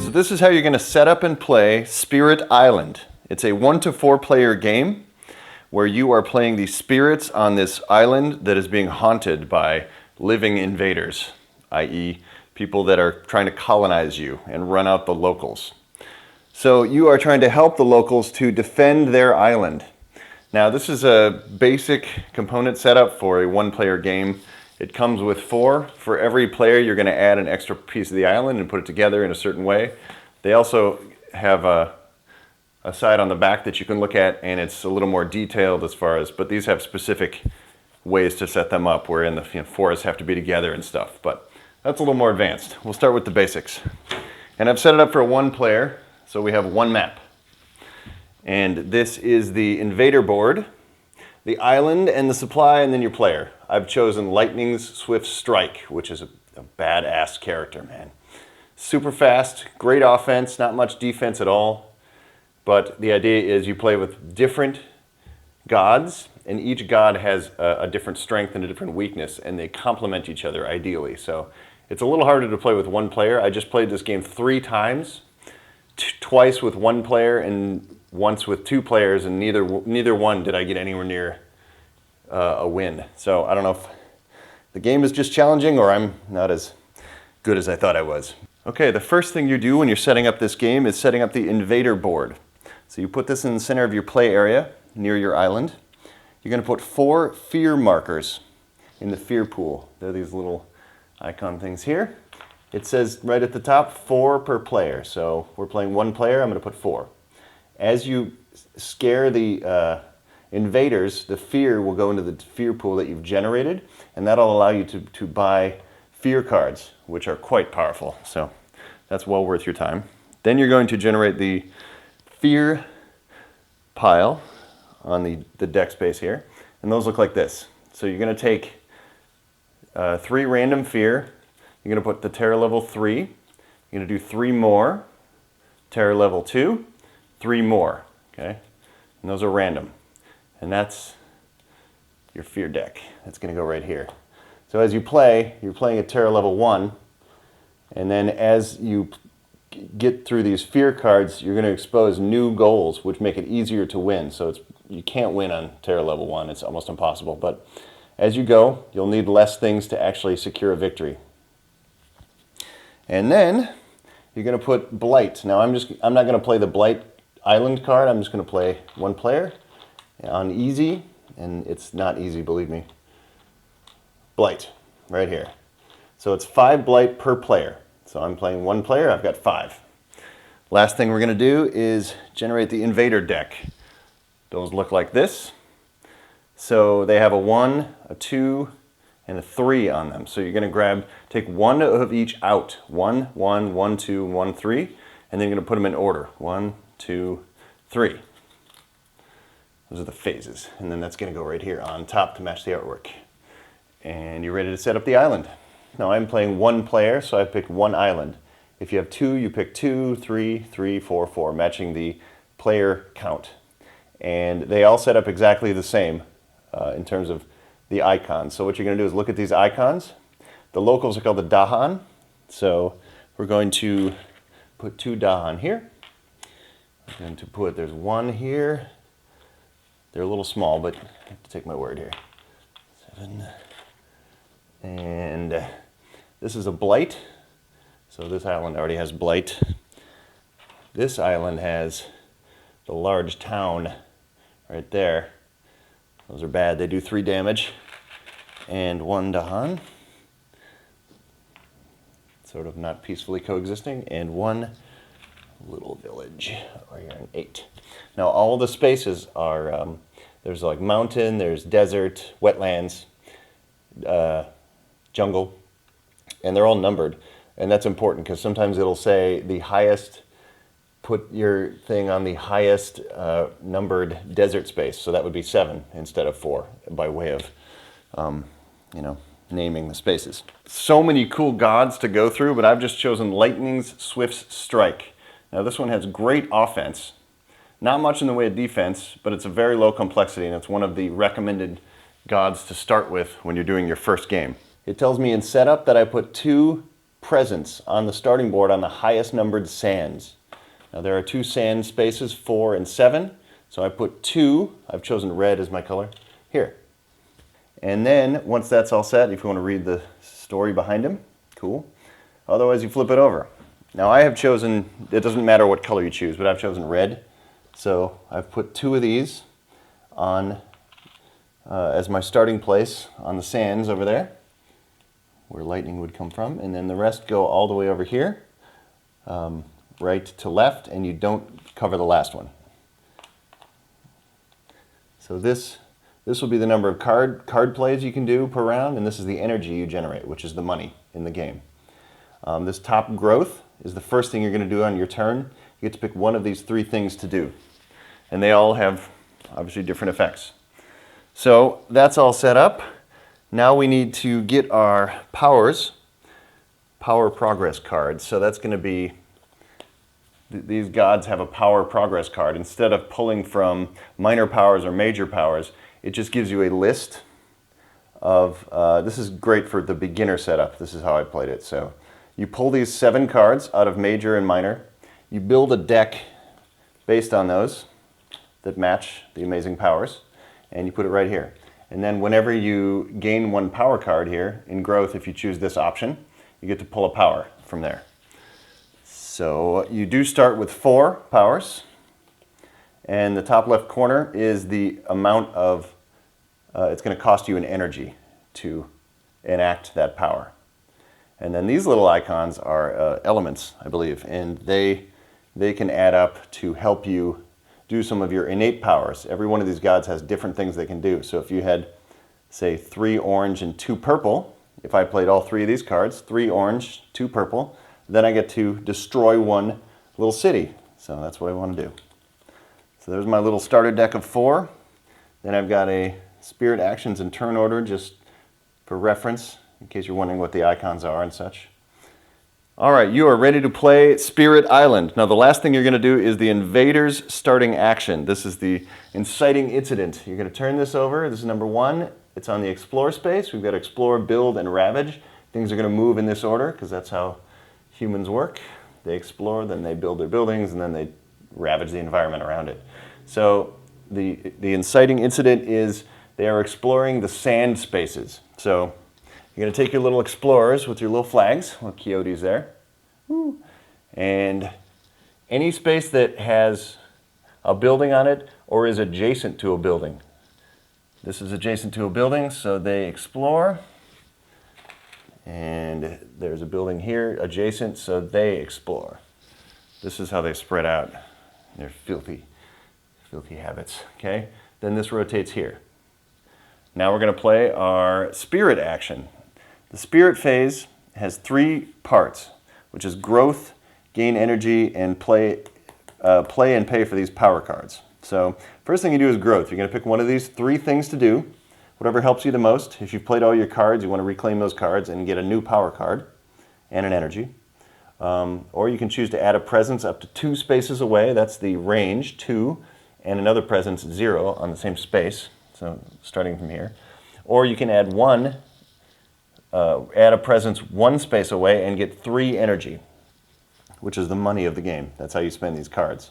So this is how you're going to set up and play Spirit Island. It's a 1 to 4 player game where you are playing the spirits on this island that is being haunted by living invaders, i.e. people that are trying to colonize you and run out the locals. So you are trying to help the locals to defend their island. Now this is a basic component setup for a 1-player game. It comes with 4. For every player you're going to add an extra piece of the island and put it together in a certain way. They also have a side on the back that you can look at, and it's a little more detailed as far as, but these have specific ways to set them up wherein the forests have to be together and stuff, but that's a little more advanced. We'll start with the basics. And I've set it up for 1 player, so we have 1 map. And this is the invader board, the island, and the supply, and then your player. I've chosen Lightning's Swift Strike, which is a badass character, man. Super fast, great offense, not much defense at all. But the idea is you play with different gods, and each god has a different strength and a different weakness, and they complement each other ideally. So it's a little harder to play with 1 player. I just played this game 3 times, twice with 1 player and once with 2 players, and neither one did I get anywhere near a win. So I don't know if the game is just challenging or I'm not as good as I thought I was. Okay, the first thing you do when you're setting up this game is setting up the invader board. So you put this in the center of your play area near your island. You're going to put 4 fear markers in the fear pool. They're these little icon things here. It says right at the top 4 per player. So we're playing 1 player, I'm going to put 4. As you scare the invaders, the fear will go into the fear pool that you've generated, and that'll allow you to buy fear cards, which are quite powerful. So that's well worth your time. Then you're going to generate the fear pile on the deck space here, and those look like this. So you're going to take 3 random fear, you're going to put the terror level 3, you're going to do 3 more, terror level 2, 3 more, okay? And those are random. And that's your fear deck. That's going to go right here. So as you play, you're playing at terror level 1, and then as you get through these fear cards, you're going to expose new goals, which make it easier to win. So you can't win on terror level 1. It's almost impossible. But as you go, you'll need less things to actually secure a victory. And then you're going to put Blight. Now I'm not going to play the Blight island card. I'm just going to play 1 player on easy, and it's not easy, believe me. Blight right here. So it's 5 Blight per player. So I'm playing 1 player, I've got 5. Last thing we're going to do is generate the invader deck. Those look like this. So they have a 1, a 2, and a 3 on them. So you're going to take 1 of each out. 1, 1, 1, 2, 1, 3. And then you're going to put them in order. 1, 2, 3. Those are the phases. And then that's going to go right here on top to match the artwork. And you're ready to set up the island. Now I'm playing 1 player, so I picked 1 island. If you have 2, you pick 2, 3, 3, 4, 4, matching the player count. And they all set up exactly the same in terms of the icons. So what you're going to do is look at these icons. The locals are called the dahan. So we're going to put 2 dahan here. I'm going to put, there's 1 here. They're a little small, but I have to take my word here. 7. And this is a Blight. So this island already has Blight. This island has the large town right there. Those are bad. They do 3 damage. And 1 dahan. Sort of not peacefully coexisting. And 1 little village. Or you're an 8. Now all the spaces are, there's like mountain, there's desert, wetlands, jungle, and they're all numbered. And that's important because sometimes it'll say the highest, put your thing on the highest numbered desert space. So that would be 7 instead of 4 by way of, naming the spaces. So many cool gods to go through, but I've just chosen Lightning's Swift Strike. Now this one has great offense, not much in the way of defense, but it's a very low complexity, and it's one of the recommended gods to start with when you're doing your first game. It tells me in setup that I put 2 presents on the starting board on the highest numbered sands. Now there are 2 sand spaces, 4 and 7. So I put 2, I've chosen red as my color, here. And then once that's all set, if you want to read the story behind him, cool. Otherwise you flip it over. Now I have chosen, it doesn't matter what color you choose, but I've chosen red. So I've put 2 of these on as my starting place on the sands over there, where lightning would come from, and then the rest go all the way over here, right to left, and you don't cover the last one. So this will be the number of card plays you can do per round, and this is the energy you generate, which is the money in the game. This top growth is the first thing you're going to do on your turn. You get to pick one of these 3 things to do, and they all have obviously different effects. So that's all set up. Now we need to get our power progress cards. So that's going to be, these gods have a power progress card. Instead of pulling from minor powers or major powers, it just gives you a list of, this is great for the beginner setup. This is how I played it. So you pull these 7 cards out of major and minor. You build a deck based on those that match the amazing powers, and you put it right here. And then whenever you gain 1 power card here, in growth, if you choose this option, you get to pull a power from there. So you do start with 4 powers, and the top left corner is the amount of, it's going to cost you an energy to enact that power. And then these little icons are elements, I believe, and they can add up to help you do some of your innate powers. Every one of these gods has different things they can do. So if you had, say, 3 orange and 2 purple, if I played all 3 of these cards, 3 orange, 2 purple, then I get to destroy 1 little city. So that's what I want to do. So there's my little starter deck of 4. Then I've got a spirit actions in turn order, just for reference, in case you're wondering what the icons are and such. All right, you are ready to play Spirit Island. Now the last thing you're going to do is the invaders starting action. This is the inciting incident. You're going to turn this over. This is number 1. It's on the explore space. We've got explore, build, and ravage. Things are going to move in this order because that's how humans work. They explore, then they build their buildings, and then they ravage the environment around it. So the inciting incident is they are exploring the sand spaces. So you're going to take your little explorers with your little flags, little coyotes there, and any space that has a building on it or is adjacent to a building. This is adjacent to a building, so they explore, and there's a building here adjacent, so they explore. This is how they spread out their filthy habits, okay? Then this rotates here. Now we're going to play our spirit action. The spirit phase has 3 parts, which is growth, gain energy, and play and pay for these power cards. So first thing you do is growth. You're going to pick one of these 3 things to do, whatever helps you the most. If you've played all your cards, you want to reclaim those cards and get a new power card and an energy. Or you can choose to add a presence up to 2 spaces away. That's the range, 2, and another presence, 0, on the same space. So starting from here. Or you can add a presence 1 space away and get 3 energy, which is the money of the game. That's how you spend these cards.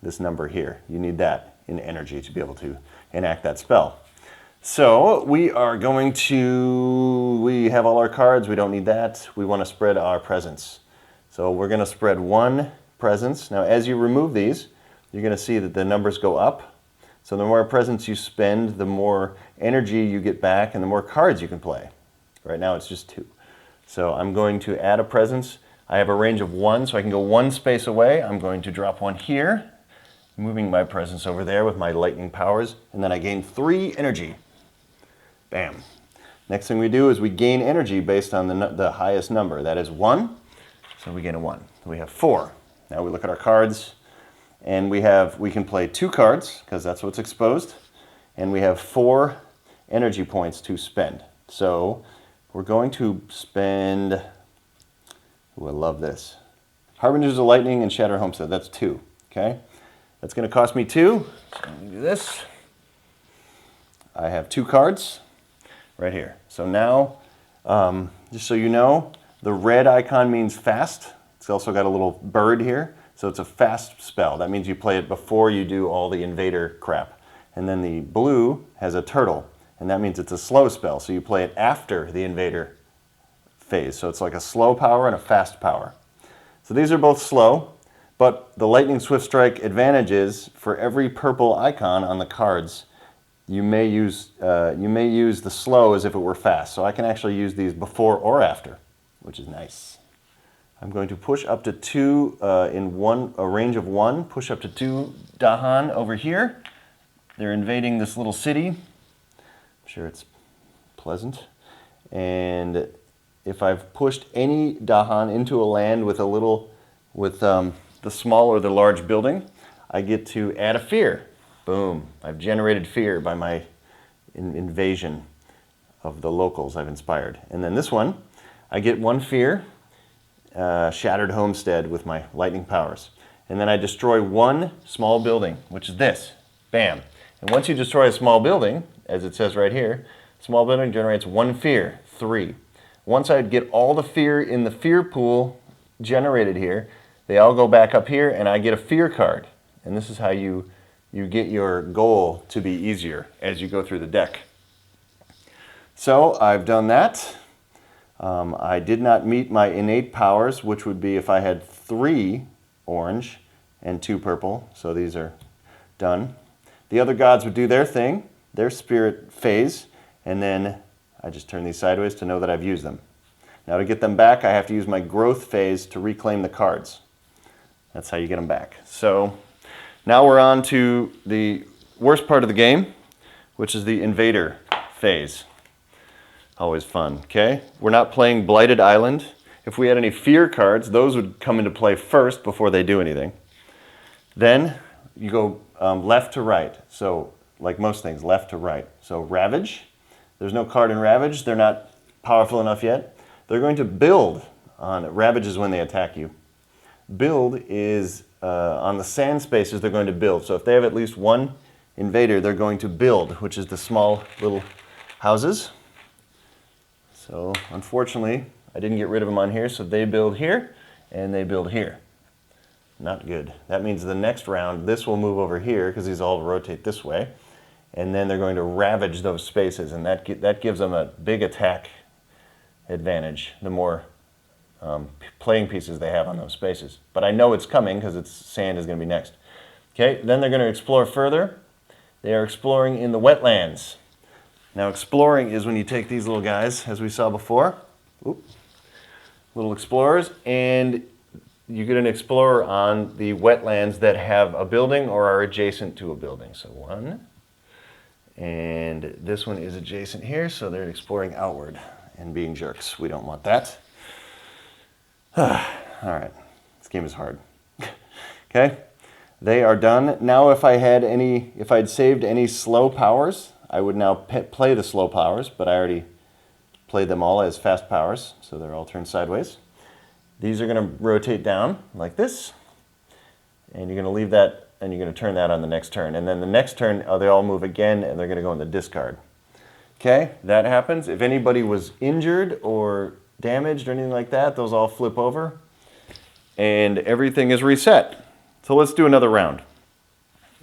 This number here, you need that in energy to be able to enact that spell. So we are going to, we have all our cards, we don't need that. We want to spread our presence. So we're going to spread 1 presence. Now as you remove these, you're going to see that the numbers go up. So the more presence you spend, the more energy you get back and the more cards you can play. Right now it's just 2. So I'm going to add a presence. I have a range of 1, so I can go 1 space away. I'm going to drop 1 here, moving my presence over there with my lightning powers, and then I gain 3 energy. Bam. Next thing we do is we gain energy based on the highest number. That is 1, so we gain a 1. We have 4. Now we look at our cards, and we can play 2 cards, because that's what's exposed, and we have 4 energy points to spend. So we're going to spend, ooh, I love this. Harbingers of Lightning and Shatter Homestead, that's 2, okay? That's going to cost me 2, so I'm going to do this. I have 2 cards right here. So now Just so you know, the red icon means fast. It's also got a little bird here, so it's a fast spell. That means you play it before you do all the invader crap. And then the blue has a turtle, and that means it's a slow spell, so you play it after the invader phase. So it's like a slow power and a fast power. So these are both slow, but the lightning swift strike advantage is for every purple icon on the cards, you may use the slow as if it were fast. So I can actually use these before or after, which is nice. I'm going to push up to 2 in a range of 1, push up to 2 dahan over here. They're invading this little city. I'm sure it's pleasant. And if I've pushed any dahan into a land with the small or the large building, I get to add a fear. Boom, I've generated fear by my invasion of the locals I've inspired. And then this one, I get 1 fear, shattered homestead with my lightning powers. And then I destroy 1 small building, which is this, bam. And once you destroy a small building, as it says right here, small building generates 1 fear, 3. Once I get all the fear in the fear pool generated here, they all go back up here and I get a fear card. And this is how you get your goal to be easier as you go through the deck. So I've done that. I did not meet my innate powers, which would be if I had 3 orange and 2 purple. So these are done. The other gods would do their thing, their spirit phase, and then I just turn these sideways to know that I've used them. Now to get them back, I have to use my growth phase to reclaim the cards. That's how you get them back. So now we're on to the worst part of the game, which is the invader phase. Always fun, okay? We're not playing Blighted Island. If we had any fear cards, those would come into play first before they do anything. Then you go left to right. So like most things, left to right. So ravage. There's no card in ravage. They're not powerful enough yet. They're going to build on it. Ravage is when they attack you. Build is on the sand spaces they're going to build. So if they have at least 1 invader, they're going to build, which is the small little houses. So unfortunately, I didn't get rid of them on here, so they build here and they build here. Not good. That means the next round, this will move over here because these all rotate this way. And then they're going to ravage those spaces, and that gives them a big attack advantage, the more playing pieces they have on those spaces. But I know it's coming because sand is going to be next. Okay, then they're going to explore further. They are exploring in the wetlands. Now exploring is when you take these little guys, as we saw before, little explorers, and you get an explorer on the wetlands that have a building or are adjacent to a building. So 1, and this one is adjacent here, so they're exploring outward and being jerks. We don't want that. All right, this game is hard. Okay, they are done. Now if I'd saved any slow powers, I would now play the slow powers, but I already played them all as fast powers, so they're all turned sideways. These are going to rotate down like this, and you're going to leave that, and you're going to turn that on the next turn. And then the next turn, they all move again, and they're going to go in the discard. Okay, that happens. If anybody was injured or damaged or anything like that, those all flip over, and everything is reset. So let's do another round.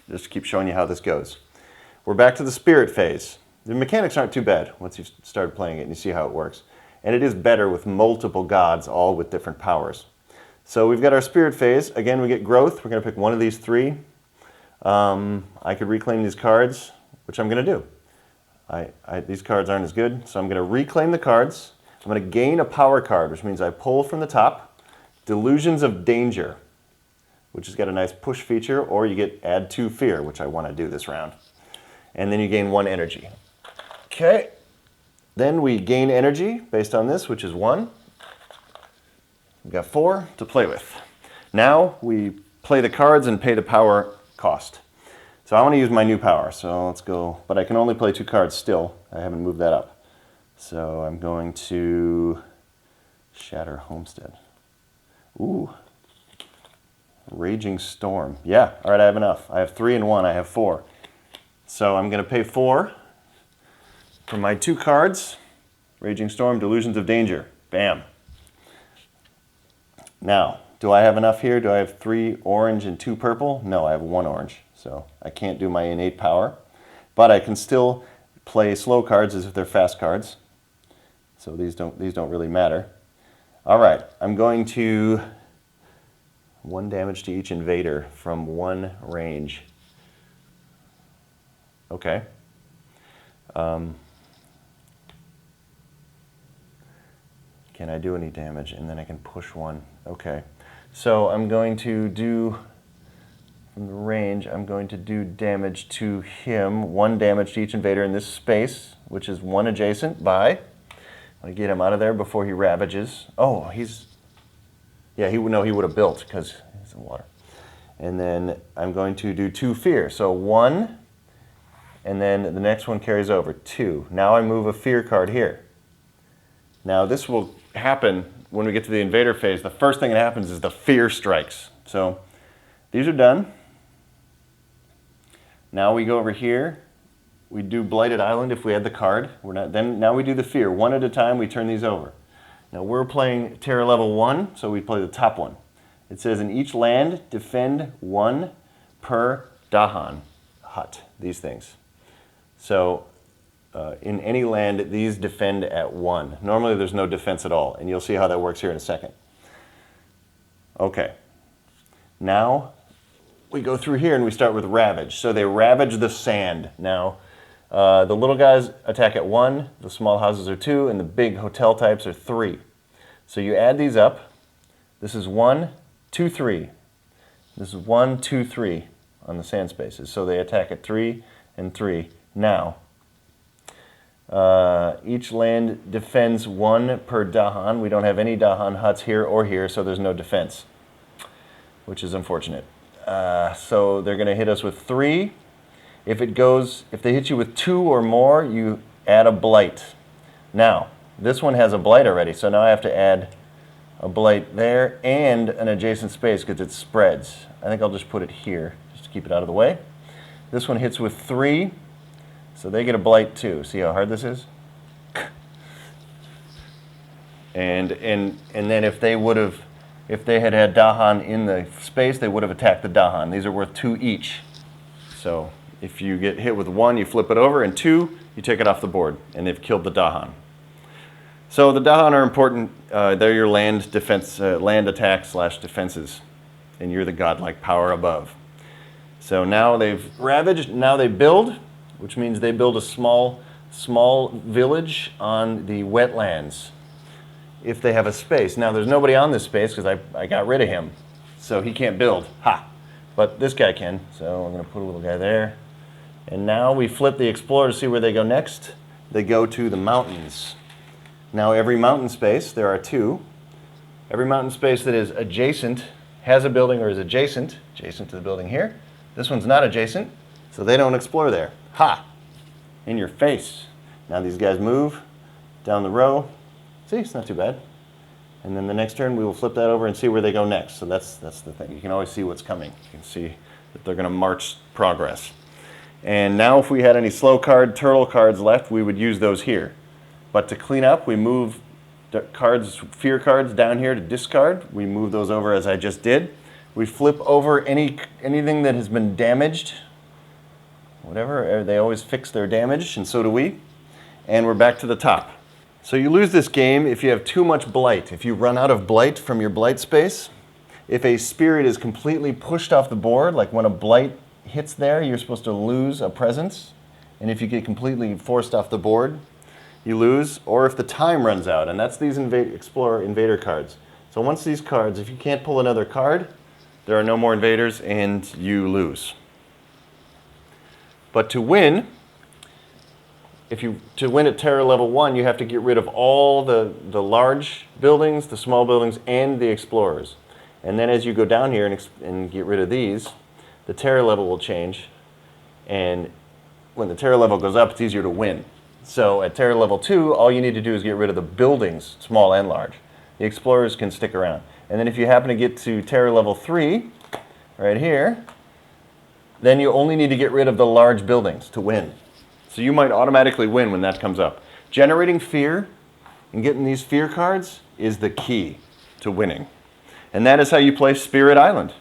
Just to keep showing you how this goes. We're back to the spirit phase. The mechanics aren't too bad once you've started playing it and you see how it works. And it is better with multiple gods, all with different powers. So we've got our spirit phase. Again, we get growth. We're going to pick one of these 3. I could reclaim these cards, which I'm going to do. These cards aren't as good, so I'm going to reclaim the cards. I'm going to gain a power card, which means I pull from the top. Delusions of Danger, which has got a nice push feature, or you get add 2 fear, which I want to do this round. And then you gain 1 energy. Okay. Then we gain energy based on this, which is 1. We've got 4 to play with. Now we play the cards and pay the power cost. So I want to use my new power, so let's go. But I can only play 2 cards still. I haven't moved that up. So I'm going to Shatter Homestead. Ooh. Raging Storm. Yeah, all right, I have enough. I have 3 and 1, I have 4. So I'm going to pay 4 for my 2 cards, Raging storm, delusions of danger. Bam. Now, do I have enough here? Do I have 3 orange and 2 purple? No, I have 1 orange. So I can't do my innate power. But I can still play slow cards as if they're fast cards. So these don't really matter. All right, I'm going to 1 damage to each invader from 1 range. Okay. Can I do any damage? And then I can push 1. Okay. So I'm going to do, from the range, I'm going to do damage to him. 1 damage to each invader in this space, which is 1 adjacent by. I get him out of there before he ravages. Oh, yeah, he would have built because he's in water. And then I'm going to do 2 fear. So 1, and then the next one carries over, 2. Now I move a fear card here. Now this will happen when we get to the invader phase. The first thing that happens is the fear strikes. So these are done. Now we go over here. We do Blighted Island if we had the card. Now we do the fear. 1 at a time, we turn these over. Now we're playing Terror level 1, so we play the top one. It says in each land, defend 1 per dahan hut, these things. So in any land, these defend at 1. Normally there's no defense at all, and you'll see how that works here in a second. Okay. Now we go through here and we start with ravage. So they ravage the sand. Now the little guys attack at 1, the small houses are 2, and the big hotel types are 3. So you add these up. This is 1, 2, 3. This is 1, 2, 3 on the sand spaces. So they attack at 3 and 3. Now, each land defends 1 per dahan. We don't have any dahan huts here or here, so there's no defense, which is unfortunate. So they're going to hit us with 3. If they hit you with 2 or more, you add a blight. Now, this one has a blight already, so now I have to add a blight there and an adjacent space because it spreads. I think I'll just put it here, just to keep it out of the way. This one hits with 3, so they get a blight too. See how hard this is? And then if they had had dahan in the space, they would have attacked the dahan. These are worth 2 each. So if you get hit with 1, you flip it over, and 2, you take it off the board, and they've killed the dahan. So the dahan are important. They're your land defense, land attack / defenses, and you're the godlike power above. So now they've ravaged. Now they build, which means they build a small village on the wetlands. If they have a space. Now there's nobody on this space because I got rid of him, so he can't build. Ha! But this guy can. So I'm going to put a little guy there. And now we flip the explorer to see where they go next. They go to the mountains. Now every mountain space, there are 2. Every mountain space that is adjacent, has a building or is adjacent to the building here. This one's not adjacent, so they don't explore there. Ha! In your face. Now these guys move down the row. See, it's not too bad. And then the next turn we will flip that over and see where they go next. So that's the thing. You can always see what's coming. You can see that they're going to march progress. And now if we had any slow card, turtle cards left, we would use those here. But to clean up, we move cards, fear cards down here to discard. We move those over as I just did. We flip over anything that has been damaged. Whatever, they always fix their damage, and so do we. And we're back to the top. So you lose this game if you have too much blight. If you run out of blight from your blight space, if a spirit is completely pushed off the board, like when a blight hits there, you're supposed to lose a presence. And if you get completely forced off the board, you lose. Or if the time runs out, and that's these Explorer Invader cards. So once these cards, if you can't pull another card, there are no more invaders and you lose. But to win, to win at Terror level 1, you have to get rid of all the large buildings, the small buildings, and the explorers. And then as you go down here and get rid of these, the Terror level will change. And when the Terror level goes up, it's easier to win. So at Terror level 2, all you need to do is get rid of the buildings, small and large. The explorers can stick around. And then if you happen to get to Terror level 3, right here, then you only need to get rid of the large buildings to win. So you might automatically win when that comes up. Generating fear and getting these fear cards is the key to winning. And that is how you play Spirit Island.